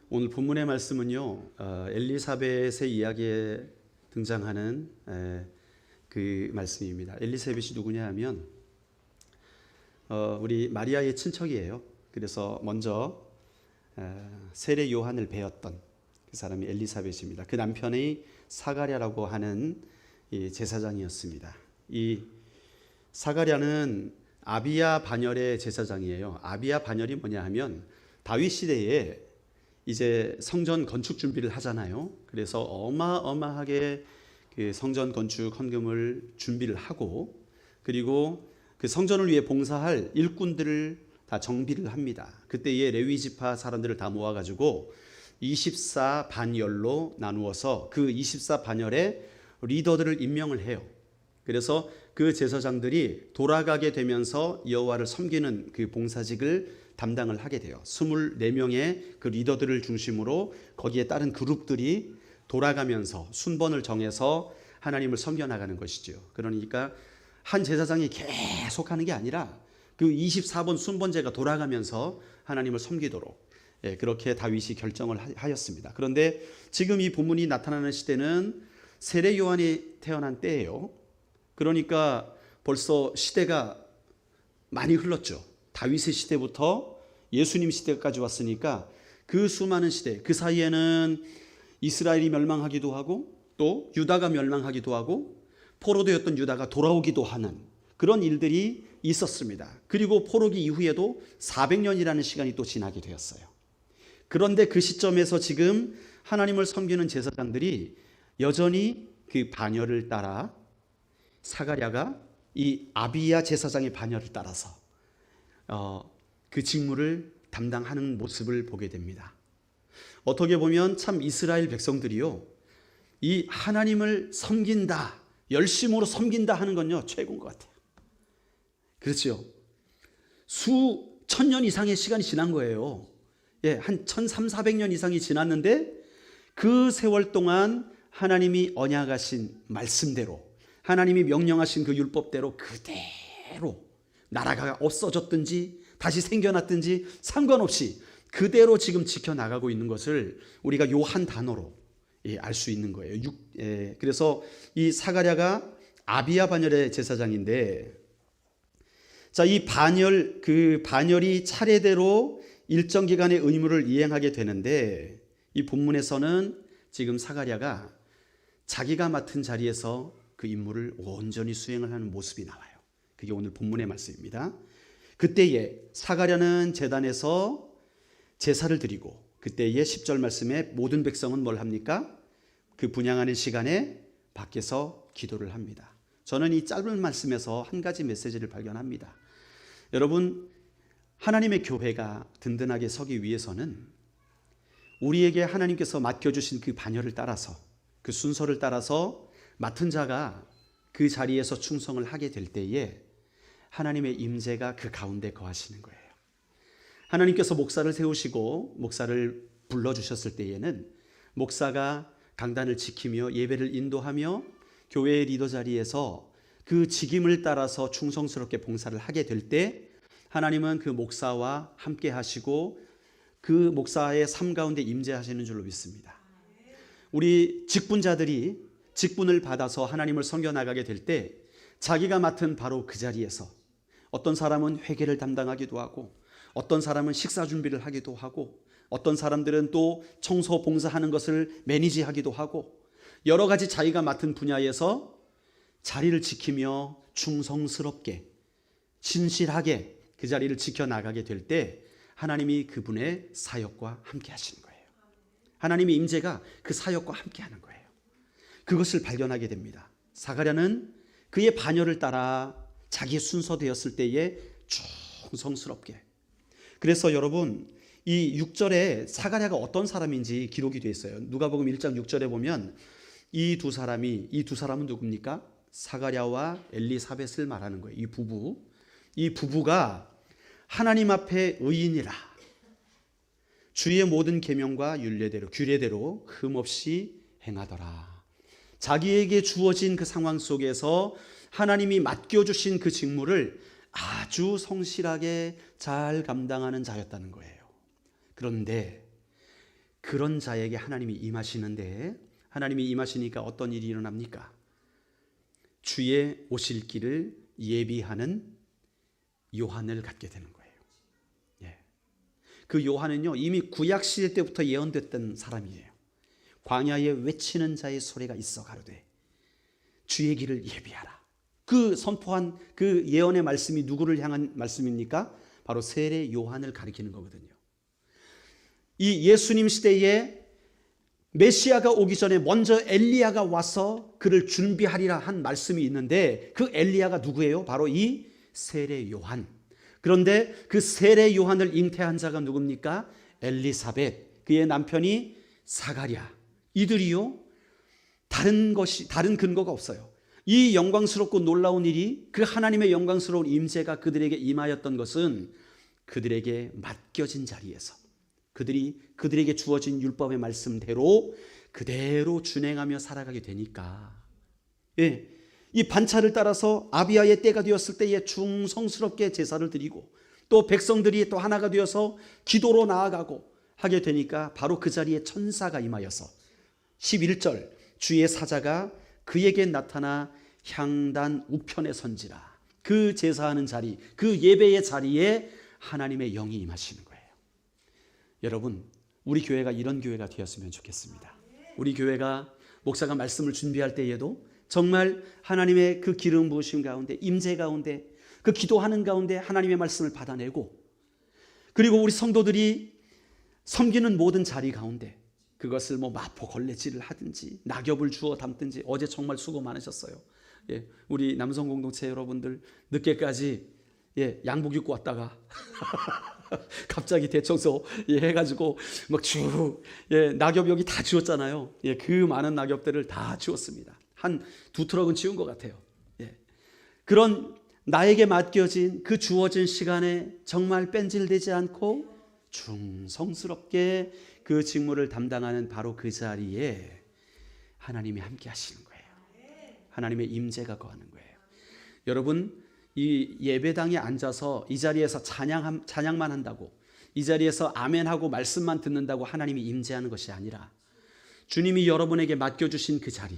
오늘 본문의 말씀은요, 엘리사벳의 이야기에 등장하는 그 말씀입니다. 엘리사벳이 누구냐 하면 우리 마리아의 친척이에요. 그래서 먼저 세례 요한을 배웠던 그 사람이 엘리사벳입니다. 그 남편이 사가랴라고 하는 이 제사장이었습니다. 이 사가랴는 아비야 반열의 제사장이에요. 아비야 반열이 뭐냐 하면 다윗 시대에 이제 성전 건축 준비를 하잖아요. 그래서 어마어마하게 그 성전 건축 헌금을 준비를 하고, 그리고 그 성전을 위해 봉사할 일꾼들을 다 정비를 합니다. 그때의 레위 지파 사람들을 다 모아가지고 24 반열로 나누어서 그 24 반열에 리더들을 임명을 해요. 그래서 그 제사장들이 돌아가게 되면서 여호와를 섬기는 그 봉사직을 담당을 하게 돼요. 24명의 그 리더들을 중심으로 거기에 따른 그룹들이 돌아가면서 순번을 정해서 하나님을 섬겨나가는 것이죠. 그러니까 한 제사장이 계속 하는 게 아니라 그 24번 순번제가 돌아가면서 하나님을 섬기도록 그렇게 다윗이 결정을 하였습니다. 그런데 지금 이 본문이 나타나는 시대는 세례 요한이 태어난 때예요. 그러니까 벌써 시대가 많이 흘렀죠. 다윗의 시대부터 예수님 시대까지 왔으니까 그 수많은 시대, 그 사이에는 이스라엘이 멸망하기도 하고 또 유다가 멸망하기도 하고 포로되었던 유다가 돌아오기도 하는 그런 일들이 있었습니다. 그리고 포로기 이후에도 400년이라는 시간이 또 지나게 되었어요. 그런데 그 시점에서 지금 하나님을 섬기는 제사장들이 여전히 그 반열을 따라 사가랴가 이 아비야 제사장의 반열을 따라서 그 직무를 담당하는 모습을 보게 됩니다. 어떻게 보면 참 이스라엘 백성들이요, 이 하나님을 섬긴다, 열심으로 섬긴다 하는 건요 최고인 것 같아요. 그렇죠. 수천 년 이상의 시간이 지난 거예요. 한 1300~400년 이상이 지났는데 그 세월 동안 하나님이 언약하신 말씀대로, 하나님이 명령하신 그 율법대로 그대로 나라가 없어졌든지 다시 생겨났든지 상관없이 그대로 지금 지켜나가고 있는 것을 우리가 요 한 단어로 알 수 있는 거예요. 그래서 이 사가랴가 아비야 반열의 제사장인데, 자, 이 반열, 그 반열이 차례대로 일정 기간의 의무를 이행하게 되는데, 이 본문에서는 지금 사가랴가 자기가 맡은 자리에서 그 임무를 온전히 수행을 하는 모습이 나와요. 그게 오늘 본문의 말씀입니다. 그때에 사가랴는 제단에서 제사를 드리고, 그때의 10절 말씀에 모든 백성은 뭘 합니까? 그 분향하는 시간에 밖에서 기도를 합니다. 저는 이 짧은 말씀에서 한 가지 메시지를 발견합니다. 여러분, 하나님의 교회가 든든하게 서기 위해서는 우리에게 하나님께서 맡겨주신 그 반열을 따라서, 그 순서를 따라서 맡은 자가 그 자리에서 충성을 하게 될 때에 하나님의 임재가 그 가운데 거하시는 거예요. 하나님께서 목사를 세우시고 목사를 불러주셨을 때에는 목사가 강단을 지키며 예배를 인도하며 교회의 리더 자리에서 그 직임을 따라서 충성스럽게 봉사를 하게 될 때 하나님은 그 목사와 함께 하시고 그 목사의 삶 가운데 임재하시는 줄로 믿습니다. 우리 직분자들이 직분을 받아서 하나님을 섬겨나가게 될 때 자기가 맡은 바로 그 자리에서 어떤 사람은 회계를 담당하기도 하고, 어떤 사람은 식사 준비를 하기도 하고, 어떤 사람들은 또 청소 봉사하는 것을 매니지하기도 하고, 여러 가지 자기가 맡은 분야에서 자리를 지키며 충성스럽게 신실하게 그 자리를 지켜나가게 될 때 하나님이 그분의 사역과 함께 하시는 거예요. 하나님의 임재가 그 사역과 함께 하는 거예요. 그것을 발견하게 됩니다. 사가랴는 그의 반열을 따라 자기의 순서되었을 때에 충성스럽게. 그래서 여러분, 이 6절에 사가랴가 어떤 사람인지 기록이 되어 있어요. 누가복음 1장 6절에 보면 이 두 사람은 누굽니까? 사가랴와 엘리사벳을 말하는 거예요. 이 부부가 하나님 앞에 의인이라 주의 모든 계명과 규례대로 흠없이 행하더라. 자기에게 주어진 그 상황 속에서 하나님이 맡겨주신 그 직무를 아주 성실하게 잘 감당하는 자였다는 거예요. 그런데 그런 자에게 하나님이 임하시는데, 하나님이 임하시니까 어떤 일이 일어납니까? 주의 오실 길을 예비하는 요한을 갖게 되는 거예요. 예. 그 요한은요, 이미 구약 시대 때부터 예언됐던 사람이에요. 광야에 외치는 자의 소리가 있어 가로되 주의 길을 예비하라. 그 선포한 그 예언의 말씀이 누구를 향한 말씀입니까? 바로 세례 요한을 가리키는 거거든요. 이 예수님 시대에 메시아가 오기 전에 먼저 엘리야가 와서 그를 준비하리라 한 말씀이 있는데, 그 엘리야가 누구예요? 바로 이 세례 요한. 그런데 그 세례 요한을 잉태한 자가 누굽니까? 엘리사벳, 그의 남편이 사가랴. 이들이요, 다른 근거가 없어요. 이 영광스럽고 놀라운 일이, 그 하나님의 영광스러운 임재가 그들에게 임하였던 것은 그들에게 맡겨진 자리에서 그들에게 주어진 율법의 말씀대로 그대로 준행하며 살아가게 되니까, 예, 이 반차를 따라서 아비야의 때가 되었을 때에 충성스럽게 제사를 드리고, 또 백성들이 또 하나가 되어서 기도로 나아가고 하게 되니까 바로 그 자리에 천사가 임하여서 11절, 주의 사자가 그에게 나타나 향단 우편에 선지라. 그 제사하는 자리, 그 예배의 자리에 하나님의 영이 임하시는 거예요. 여러분, 우리 교회가 이런 교회가 되었으면 좋겠습니다. 우리 교회가 목사가 말씀을 준비할 때에도 정말 하나님의 그 기름 부으심 가운데, 임재 가운데, 그 기도하는 가운데 하나님의 말씀을 받아내고, 그리고 우리 성도들이 섬기는 모든 자리 가운데 그것을 마포 걸레질을 하든지 낙엽을 주워 담든지, 어제 정말 수고 많으셨어요. 예, 우리 남성 공동체 여러분들 늦게까지 양복 입고 왔다가 갑자기 대청소 해가지고 막 쭉 낙엽 여기 다 지웠잖아요. 그 많은 낙엽들을 다 지웠습니다. 한 2트럭은 지운 것 같아요. 그런 나에게 맡겨진 그 주어진 시간에 정말 뺀질되지 않고 충성스럽게 그 직무를 담당하는 바로 그 자리에 하나님이 함께 하시는 거예요. 하나님의 임재가 거하는 거예요. 여러분, 이 예배당에 앉아서 이 자리에서 찬양만 한다고, 이 자리에서 아멘하고 말씀만 듣는다고 하나님이 임재하는 것이 아니라, 주님이 여러분에게 맡겨주신 그 자리,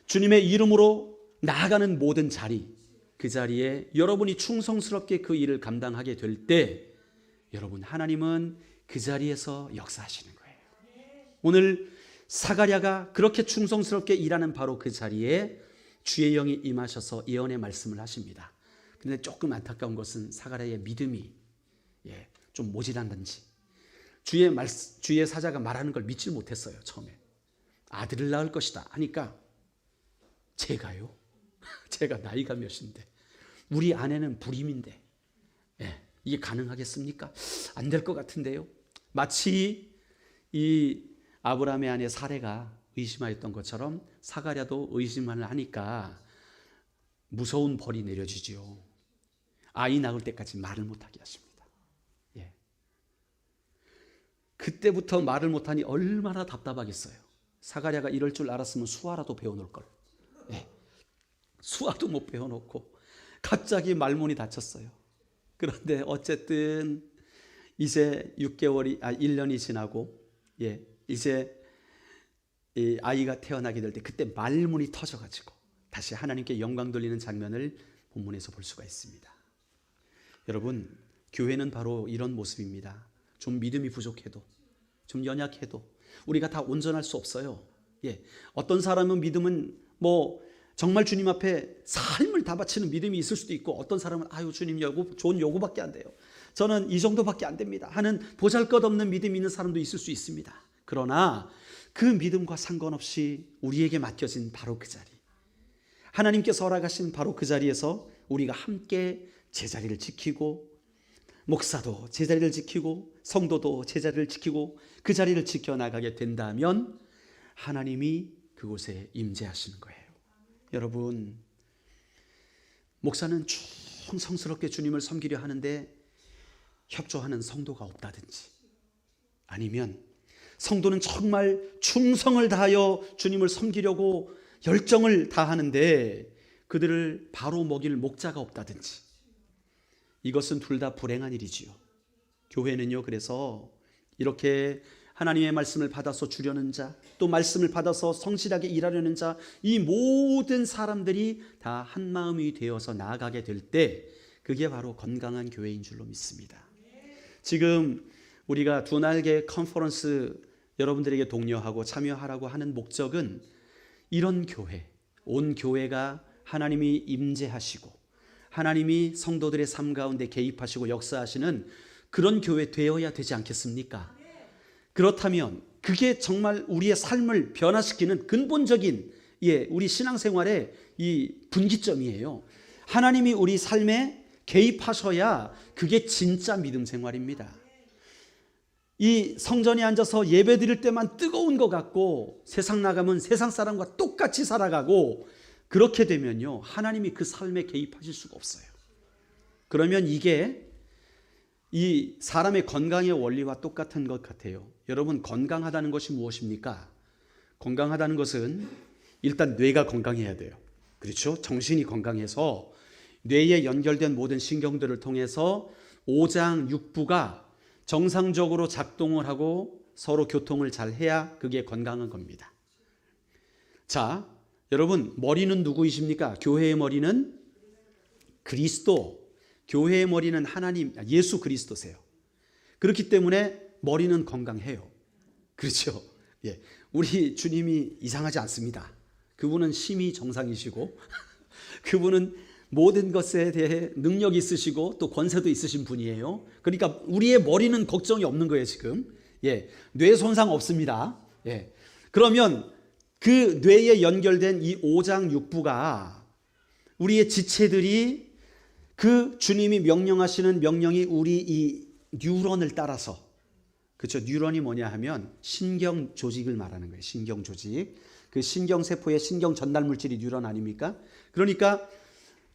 주님의 이름으로 나아가는 모든 자리, 그 자리에 여러분이 충성스럽게 그 일을 감당하게 될 때, 여러분, 하나님은 그 자리에서 역사하시는 거예요. 오늘 사가랴가 그렇게 충성스럽게 일하는 바로 그 자리에 주의 영이 임하셔서 예언의 말씀을 하십니다. 그런데 조금 안타까운 것은 사가랴의 믿음이 좀 모질한단지, 주의 사자가 말하는 걸 믿지 못했어요. 처음에 아들을 낳을 것이다 하니까, 제가요? 제가 나이가 몇인데, 우리 아내는 불임인데 이게 가능하겠습니까? 안 될 것 같은데요. 마치 이 아브라함의 아내 사레가 의심하였던 것처럼 사가랴도 의심을 하니까 무서운 벌이 내려지죠. 아이 낳을 때까지 말을 못하게 하십니다. 그때부터 말을 못하니 얼마나 답답하겠어요. 사가랴가 이럴 줄 알았으면 수화라도 배워놓을 걸. 수화도 못 배워놓고 갑자기 말문이 닫혔어요. 그런데 어쨌든 이제 1년이 지나고 이제 이 아이가 태어나게 될 때, 그때 말문이 터져가지고 다시 하나님께 영광 돌리는 장면을 본문에서 볼 수가 있습니다. 여러분, 교회는 바로 이런 모습입니다. 좀 믿음이 부족해도, 좀 연약해도 우리가 다 온전할 수 없어요. 어떤 사람은 믿음은 정말 주님 앞에 삶을 다 바치는 믿음이 있을 수도 있고, 어떤 사람은 주님 좋은 요구밖에 안 돼요, 저는 이 정도밖에 안 됩니다 하는 보잘것없는 믿음이 있는 사람도 있을 수 있습니다. 그러나 그 믿음과 상관없이 우리에게 맡겨진 바로 그 자리, 하나님께서 허락하신 바로 그 자리에서 우리가 함께 제자리를 지키고, 목사도 제자리를 지키고 성도도 제자리를 지키고 그 자리를 지켜나가게 된다면 하나님이 그곳에 임재하시는 거예요. 여러분, 목사는 충성스럽게 주님을 섬기려 하는데 협조하는 성도가 없다든지, 아니면 성도는 정말 충성을 다하여 주님을 섬기려고 열정을 다하는데 그들을 바로 먹일 목자가 없다든지, 이것은 둘 다 불행한 일이지요. 교회는요, 그래서 이렇게 하나님의 말씀을 받아서 주려는 자, 또 말씀을 받아서 성실하게 일하려는 자, 이 모든 사람들이 다 한마음이 되어서 나아가게 될 때 그게 바로 건강한 교회인 줄로 믿습니다. 지금 우리가 두 날개 컨퍼런스 여러분들에게 독려하고 참여하라고 하는 목적은 이런 교회, 온 교회가 하나님이 임재하시고 하나님이 성도들의 삶 가운데 개입하시고 역사하시는 그런 교회 되어야 되지 않겠습니까? 그렇다면 그게 정말 우리의 삶을 변화시키는 근본적인 우리 신앙생활의 이 분기점이에요. 하나님이 우리 삶에 개입하셔야 그게 진짜 믿음 생활입니다. 이 성전에 앉아서 예배 드릴 때만 뜨거운 것 같고 세상 나가면 세상 사람과 똑같이 살아가고 그렇게 되면요, 하나님이 그 삶에 개입하실 수가 없어요. 그러면 이게 이 사람의 건강의 원리와 똑같은 것 같아요. 여러분, 건강하다는 것이 무엇입니까? 건강하다는 것은 일단 뇌가 건강해야 돼요. 그렇죠? 정신이 건강해서 뇌에 연결된 모든 신경들을 통해서 오장 육부가 정상적으로 작동을 하고 서로 교통을 잘 해야 그게 건강한 겁니다. 자, 여러분, 머리는 누구이십니까? 교회의 머리는 그리스도, 교회의 머리는 하나님, 예수 그리스도세요. 그렇기 때문에 머리는 건강해요. 그렇죠? 예, 우리 주님이 이상하지 않습니다. 그분은 심히 정상이시고 그분은 모든 것에 대해 능력이 있으시고 또 권세도 있으신 분이에요. 그러니까 우리의 머리는 걱정이 없는 거예요, 지금. 예, 뇌 손상 없습니다. 예. 그러면 그 뇌에 연결된 이 오장육부가 우리의 지체들이 그 주님이 명령하시는 명령이 우리 이 뉴런을 따라서, 그렇죠? 뉴런이 뭐냐 하면 신경 조직을 말하는 거예요. 신경 조직. 그 신경 세포의 신경 전달 물질이 뉴런 아닙니까? 그러니까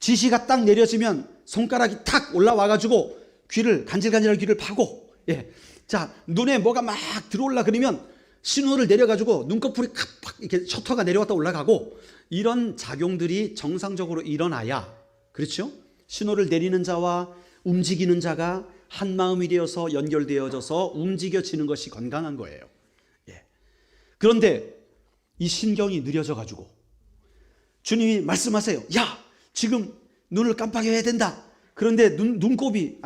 지시가 딱 내려지면 손가락이 탁 올라와 가지고 귀를 간질간질한 귀를 파고, 예. 자, 눈에 뭐가 막 들어올라 그러면 신호를 내려 가지고 눈꺼풀이 팍 이렇게 셔터가 내려왔다 올라가고, 이런 작용들이 정상적으로 일어나야, 그렇죠? 신호를 내리는 자와 움직이는 자가 한 마음이 되어서 연결되어져서 움직여지는 것이 건강한 거예요. 예. 그런데 이 신경이 느려져 가지고 주님이 말씀하세요. 야, 지금 눈을 깜빡여야 된다. 그런데 눈꺼풀이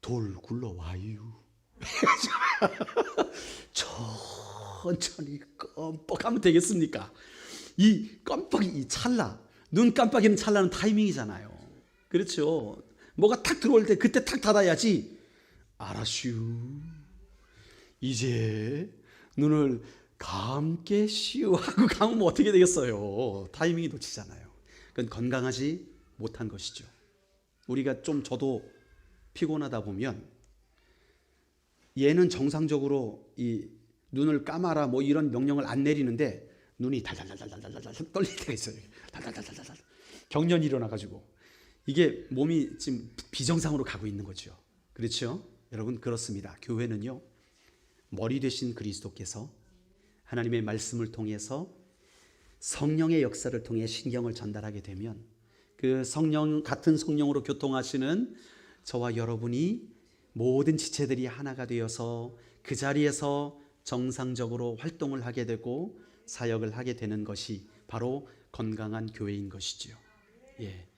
돌 굴러와요. 천천히 껌뻑하면 되겠습니까? 이 껌뻑이, 이 찰나, 눈 깜빡이는 찰나는 타이밍이잖아요. 그렇죠? 뭐가 탁 들어올 때 그때 탁 닫아야지. 알았슈, 이제 눈을 감겠슈 하고 감으면 어떻게 되겠어요? 타이밍이 놓치잖아요. 그건 건강하지 못한 것이죠. 우리가 좀 저도 피곤하다 보면 얘는 정상적으로 이 눈을 감아라 뭐 이런 명령을 안 내리는데 눈이 달달달달달달 떨릴 때가 있어요. 달달달달달 경련이 일어나가지고 이게 몸이 지금 비정상으로 가고 있는 거죠. 그렇죠? 여러분, 그렇습니다. 교회는요, 머리 되신 그리스도께서 하나님의 말씀을 통해서 성령의 역사를 통해 신경을 전달하게 되면 그 성령, 같은 성령으로 교통하시는 저와 여러분이 모든 지체들이 하나가 되어서 그 자리에서 정상적으로 활동을 하게 되고 사역을 하게 되는 것이 바로 건강한 교회인 것이죠. 예.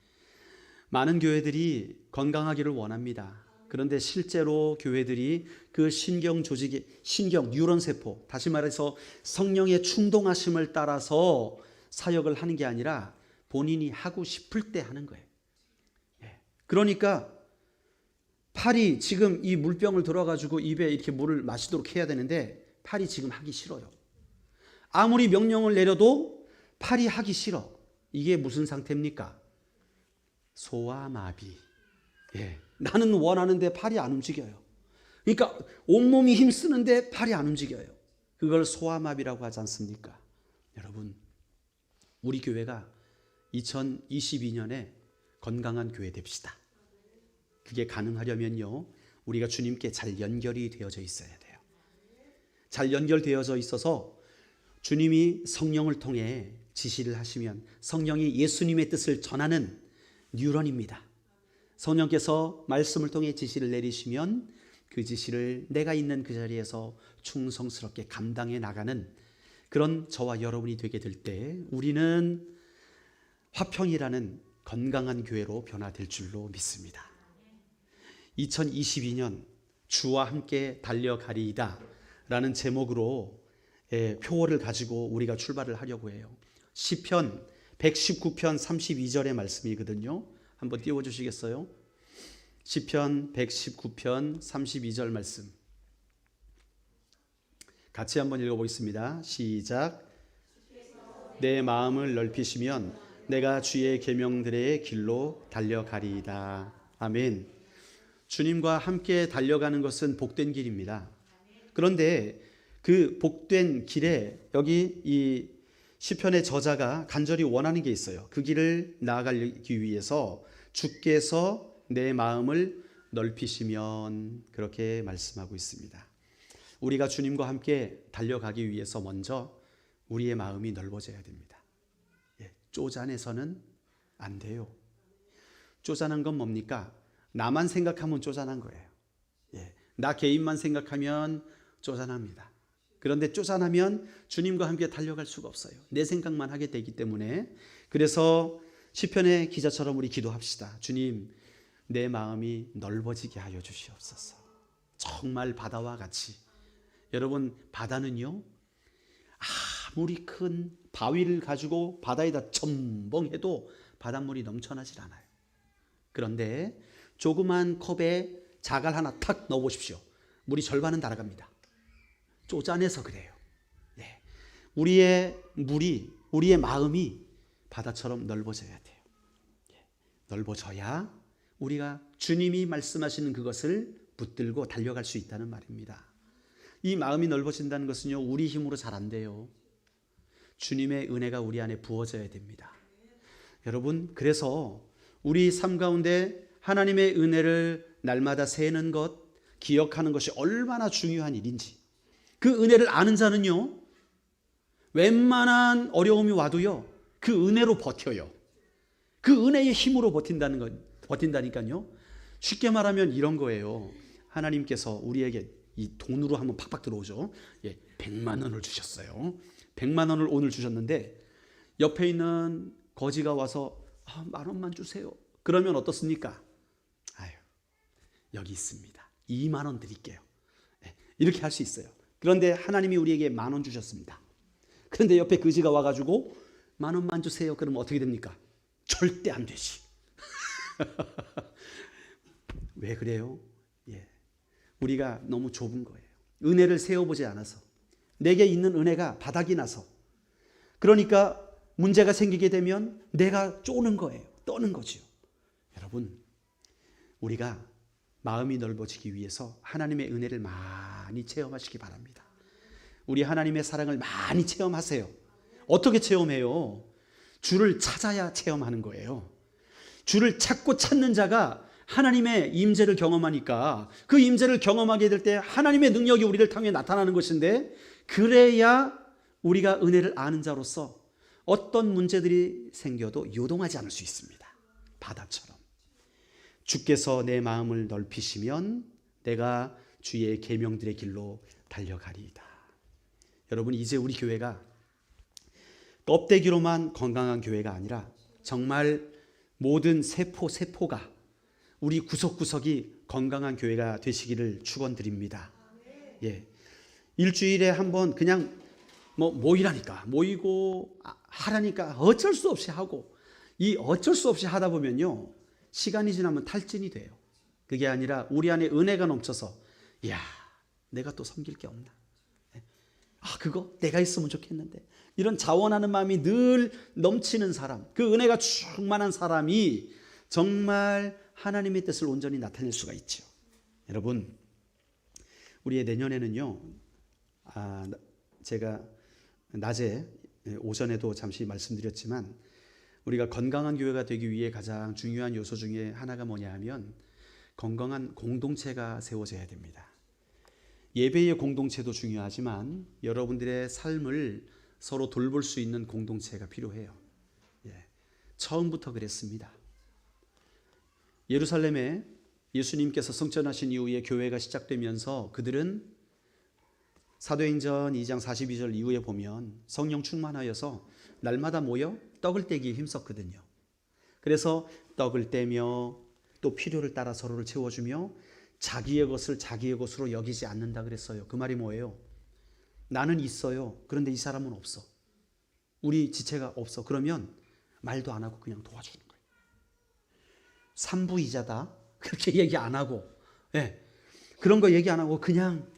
많은 교회들이 건강하기를 원합니다. 그런데 실제로 교회들이 그 신경 조직의 신경 뉴런 세포, 다시 말해서 성령의 충동하심을 따라서 사역을 하는 게 아니라 본인이 하고 싶을 때 하는 거예요. 예. 그러니까 팔이 지금 이 물병을 들어가지고 입에 이렇게 물을 마시도록 해야 되는데 팔이 지금 하기 싫어요. 아무리 명령을 내려도 팔이 하기 싫어. 이게 무슨 상태입니까? 소아마비. 예. 나는 원하는데 팔이 안 움직여요. 그러니까 온몸이 힘쓰는데 팔이 안 움직여요. 그걸 소아마비라고 하지 않습니까? 여러분, 우리 교회가 2022년에 건강한 교회 됩시다. 그게 가능하려면요, 우리가 주님께 잘 연결이 되어져 있어야 돼요. 잘 연결되어져 있어서 주님이 성령을 통해 지시를 하시면 성령이 예수님의 뜻을 전하는 뉴런입니다. 성령께서 말씀을 통해 지시를 내리시면 그 지시를 내가 있는 그 자리에서 충성스럽게 감당해 나가는 그런 저와 여러분이 되게 될 때 우리는 화평이라는 건강한 교회로 변화될 줄로 믿습니다. 2022년 주와 함께 달려가리이다 라는 제목으로 표어를 가지고 우리가 출발을 하려고 해요. 시편 119편 32절의 말씀이거든요. 한번 띄워주시겠어요? 시편 119편 32절 말씀 같이 한번 읽어보겠습니다. 시작. 내 마음을 넓히시면 내가 주의 계명들의 길로 달려가리이다. 아멘. 주님과 함께 달려가는 것은 복된 길입니다. 그런데 그 복된 길에 여기 이 시편의 저자가 간절히 원하는 게 있어요. 그 길을 나아가기 위해서 주께서 내 마음을 넓히시면 그렇게 말씀하고 있습니다. 우리가 주님과 함께 달려가기 위해서 먼저 우리의 마음이 넓어져야 됩니다. 쪼잔해서는 안 돼요. 쪼잔한 건 뭡니까? 나만 생각하면 쪼잔한 거예요. 나 개인만 생각하면 쪼잔합니다. 그런데 쪼잔하면 주님과 함께 달려갈 수가 없어요. 내 생각만 하게 되기 때문에. 그래서 시편의 기자처럼 우리 기도합시다. 주님, 내 마음이 넓어지게 하여 주시옵소서. 정말 바다와 같이. 여러분, 바다는요, 아무리 큰 바위를 가지고 바다에다 첨벙해도 바닷물이 넘쳐나질 않아요. 그런데 조그만 컵에 자갈 하나 탁 넣어보십시오. 물이 절반은 날아갑니다. 쪼잔해서 그래요. 우리의 물이, 우리의 마음이 바다처럼 넓어져야 돼요. 넓어져야 우리가 주님이 말씀하시는 그것을 붙들고 달려갈 수 있다는 말입니다. 이 마음이 넓어진다는 것은요, 우리 힘으로 잘 안 돼요. 주님의 은혜가 우리 안에 부어져야 됩니다. 여러분, 그래서 우리 삶 가운데 하나님의 은혜를 날마다 세는 것, 기억하는 것이 얼마나 중요한 일인지, 그 은혜를 아는 자는요, 웬만한 어려움이 와도요, 그 은혜로 버텨요. 그 은혜의 힘으로 버틴다니까요. 쉽게 말하면 이런 거예요. 하나님께서 우리에게 이 돈으로 한번 팍팍 들어오죠. 100만 원을 주셨어요. 100만 원을 오늘 주셨는데 옆에 있는 거지가 와서 10,000원만 주세요. 그러면 어떻습니까? 아유, 여기 있습니다. 2만 원 드릴게요. 이렇게 할 수 있어요. 그런데 하나님이 우리에게 10,000원 주셨습니다. 그런데 옆에 거지가 와가지고 10,000원만 주세요. 그러면 어떻게 됩니까? 절대 안 되지. 왜 그래요? 우리가 너무 좁은 거예요. 은혜를 세워보지 않아서. 내게 있는 은혜가 바닥이 나서. 그러니까 문제가 생기게 되면 내가 쪼는 거예요. 떠는 거죠. 여러분, 우리가 마음이 넓어지기 위해서 하나님의 은혜를 많이 체험하시기 바랍니다. 우리 하나님의 사랑을 많이 체험하세요. 어떻게 체험해요? 주를 찾아야 체험하는 거예요. 주를 찾고 찾는 자가 하나님의 임재를 경험하니까 그 임재를 경험하게 될 때 하나님의 능력이 우리를 통해 나타나는 것인데, 그래야 우리가 은혜를 아는 자로서 어떤 문제들이 생겨도 요동하지 않을 수 있습니다. 바다처럼. 주께서 내 마음을 넓히시면 내가 주의 계명들의 길로 달려가리이다. 여러분, 이제 우리 교회가 껍데기로만 건강한 교회가 아니라 정말 모든 세포가 우리 구석구석이 건강한 교회가 되시기를 축원드립니다. 일주일에 한번 그냥 모이고 하라니까 어쩔 수 없이 하고, 이 어쩔 수 없이 하다 보면요, 시간이 지나면 탈진이 돼요. 그게 아니라 우리 안에 은혜가 넘쳐서, 이야, 내가 또 섬길 게 없나? 그거 내가 있으면 좋겠는데. 이런 자원하는 마음이 늘 넘치는 사람, 그 은혜가 충만한 사람이 정말 하나님의 뜻을 온전히 나타낼 수가 있죠. 여러분, 우리의 내년에는요, 제가 낮에 오전에도 잠시 말씀드렸지만, 우리가 건강한 교회가 되기 위해 가장 중요한 요소 중에 하나가 뭐냐 하면 건강한 공동체가 세워져야 됩니다. 예배의 공동체도 중요하지만 여러분들의 삶을 서로 돌볼 수 있는 공동체가 필요해요. 처음부터 그랬습니다. 예루살렘에 예수님께서 승천하신 이후에 교회가 시작되면서 그들은 사도행전 2장 42절 이후에 보면 성령 충만하여서 날마다 모여 떡을 떼기에 힘썼거든요. 그래서 떡을 떼며 또 필요를 따라 서로를 채워주며 자기의 것을 자기의 것으로 여기지 않는다 그랬어요. 그 말이 뭐예요? 나는 있어요. 그런데 이 사람은 없어. 우리 지체가 없어. 그러면 말도 안 하고 그냥 도와주는 거예요. 삼부이자다. 그렇게 얘기 안 하고, 예, 그런 거 얘기 안 하고 그냥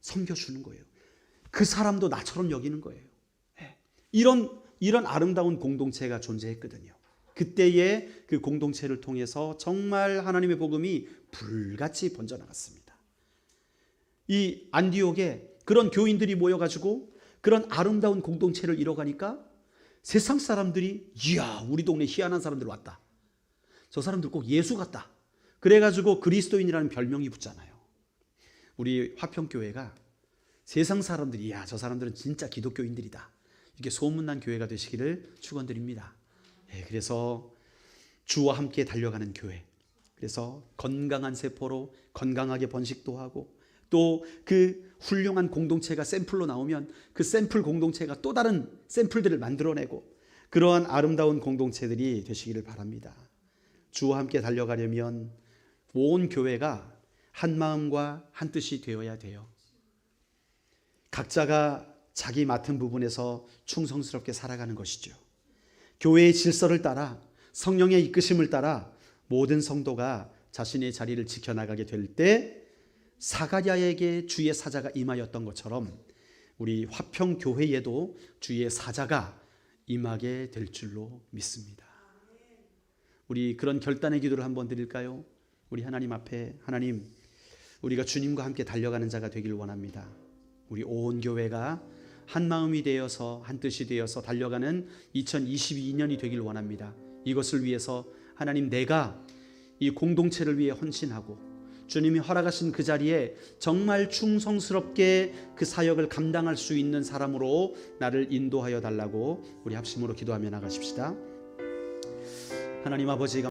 섬겨주는 거예요. 그 사람도 나처럼 여기는 거예요. 예, 이런 아름다운 공동체가 존재했거든요. 그때의 그 공동체를 통해서 정말 하나님의 복음이 불같이 번져나갔습니다. 이 안디옥에 그런 교인들이 모여가지고 그런 아름다운 공동체를 이뤄가니까 세상 사람들이 이야, 우리 동네 희한한 사람들 왔다. 저 사람들 꼭 예수 같다. 그래가지고 그리스도인이라는 별명이 붙잖아요. 우리 화평교회가 세상 사람들이 이야, 저 사람들은 진짜 기독교인들이다. 이게 소문난 교회가 되시기를 축원드립니다. 그래서 주와 함께 달려가는 교회. 그래서 건강한 세포로 건강하게 번식도 하고 또 그 훌륭한 공동체가 샘플로 나오면 그 샘플 공동체가 또 다른 샘플들을 만들어내고 그러한 아름다운 공동체들이 되시기를 바랍니다. 주와 함께 달려가려면 온 교회가 한 마음과 한 뜻이 되어야 돼요. 각자가 자기 맡은 부분에서 충성스럽게 살아가는 것이죠. 교회의 질서를 따라 성령의 이끄심을 따라 모든 성도가 자신의 자리를 지켜나가게 될 때 사가랴에게 주의 사자가 임하였던 것처럼 우리 화평교회에도 주의 사자가 임하게 될 줄로 믿습니다. 우리 그런 결단의 기도를 한번 드릴까요? 우리 하나님 앞에, 하나님, 우리가 주님과 함께 달려가는 자가 되길 원합니다. 우리 온 교회가 한 마음이 되어서 한 뜻이 되어서 달려가는 2022년이 되길 원합니다. 이것을 위해서 하나님, 내가 이 공동체를 위해 헌신하고 주님이 허락하신 그 자리에 정말 충성스럽게 그 사역을 감당할 수 있는 사람으로 나를 인도하여 달라고 우리 합심으로 기도하며 나가십시다. 하나님 아버지,